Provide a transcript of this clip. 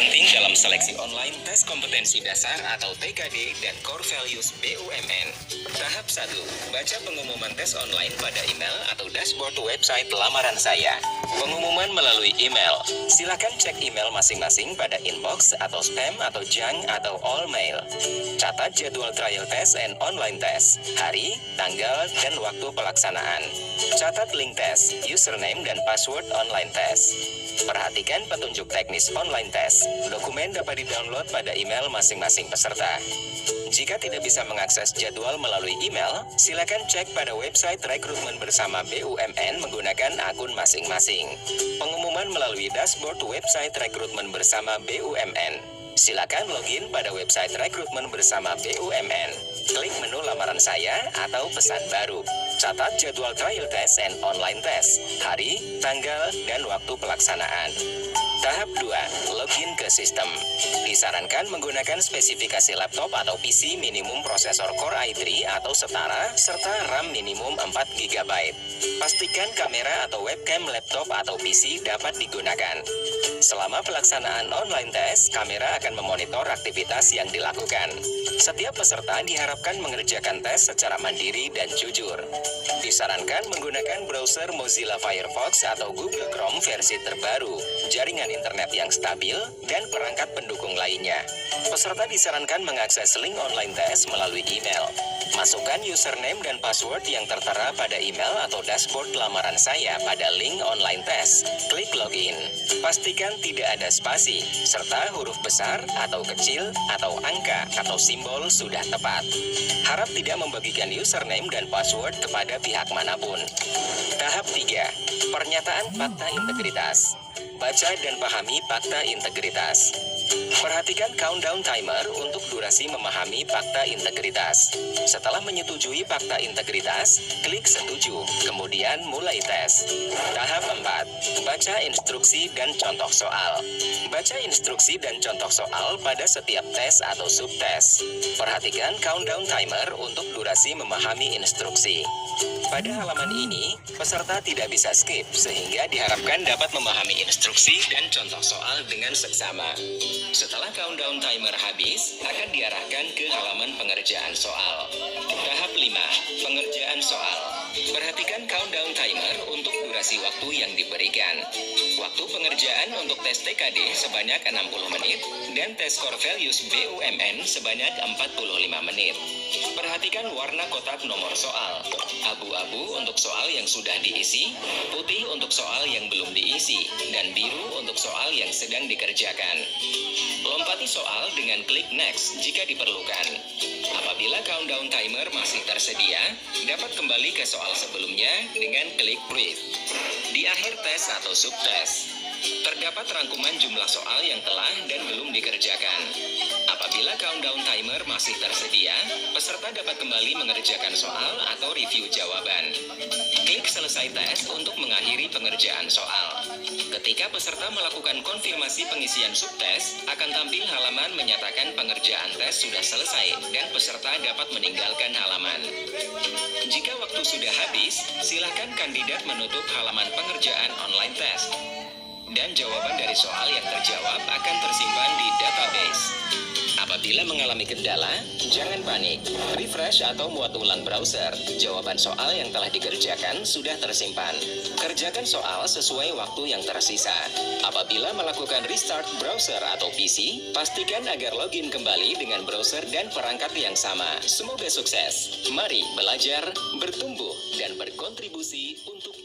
penting dalam seleksi online tes kompetensi dasar atau TKD dan Core Values BUMN. Tahap 1. Baca pengumuman tes online pada email atau dashboard website lamaran saya. Pengumuman melalui email. Silakan cek email masing-masing pada inbox atau spam atau junk atau all mail. Catat jadwal trial test and online test, hari, tanggal, dan waktu pelaksanaan. Catat link tes, username dan password online test. Perhatikan petunjuk teknis online test. Dokumen dapat di-download pada email masing-masing peserta. Jika tidak bisa mengakses jadwal melalui email, silakan cek pada website rekrutmen bersama BUMN menggunakan akun masing-masing. Pengumuman melalui dashboard website rekrutmen bersama BUMN. Silakan login pada website rekrutmen bersama BUMN. Klik menu lamaran saya atau pesan baru. Catat jadwal trial test and online test, hari, tanggal, dan waktu pelaksanaan. Tahap 2. Login ke sistem. Disarankan menggunakan spesifikasi laptop atau PC minimum prosesor Core i3 atau setara, serta RAM minimum 4 GB. Pastikan kamera atau webcam laptop atau PC dapat digunakan. Selama pelaksanaan online test, kamera akan memonitor aktivitas yang dilakukan. Setiap peserta diharapkan mengerjakan tes secara mandiri dan jujur. Disarankan menggunakan browser Mozilla Firefox atau Google Chrome versi terbaru, jaringan internet yang stabil, dan perangkat pendukung lainnya. Peserta disarankan mengakses link online test melalui email. Masukkan username dan password yang tertera pada email atau dashboard lamaran saya pada link online test. Klik login. Pastikan tidak ada spasi, serta huruf besar atau kecil, atau angka atau simbol sudah tepat. Harap tidak membagikan username dan password kepada pihak manapun. Tahap 3. Pernyataan fakta integritas. Baca dan pahami fakta integritas. Perhatikan countdown timer untuk durasi memahami fakta integritas. Setelah menyetujui fakta integritas, klik setuju, kemudian mulai tes. Tahap 4. Baca instruksi dan contoh soal. Baca instruksi dan contoh soal pada setiap tes atau subtes. Perhatikan countdown timer untuk durasi memahami instruksi. Pada halaman ini, peserta tidak bisa skip sehingga diharapkan dapat memahami instruksi dan contoh soal dengan seksama. Setelah countdown timer habis, akan diarahkan ke halaman pengerjaan soal. Tahap 5. Pengerjaan soal. Perhatikan countdown timer untuk durasi waktu yang diberikan. Waktu pengerjaan untuk tes TKD sebanyak 60 menit dan tes Core Values BUMN sebanyak 45 menit. Perhatikan warna kotak nomor soal. Abu-abu untuk soal yang sudah diisi, putih untuk soal yang belum diisi, dan biru untuk soal yang sedang dikerjakan. Lompati soal dengan klik next jika diperlukan. Apabila countdown timer masih tersedia, dapat kembali ke soal sebelumnya dengan klik brief. Di akhir tes atau subtes, terdapat rangkuman jumlah soal yang telah dan belum dikerjakan. Apabila countdown timer masih tersedia, peserta dapat kembali mengerjakan soal atau review jawaban. Klik selesai tes untuk mengakhiri pengerjaan soal. Ketika peserta melakukan konfirmasi pengisian subtes, akan tampil halaman menyatakan pengerjaan tes sudah selesai dan peserta dapat meninggalkan halaman. Jika waktu sudah habis, silakan kandidat menutup halaman pengerjaan online test. Dan jawaban dari soal yang terjawab akan tersimpan di database. Apabila mengalami kendala, jangan panik. Refresh atau muat ulang browser. Jawaban soal yang telah dikerjakan sudah tersimpan. Kerjakan soal sesuai waktu yang tersisa. Apabila melakukan restart browser atau PC, pastikan agar login kembali dengan browser dan perangkat yang sama. Semoga sukses. Mari belajar, bertumbuh, dan berkontribusi untuk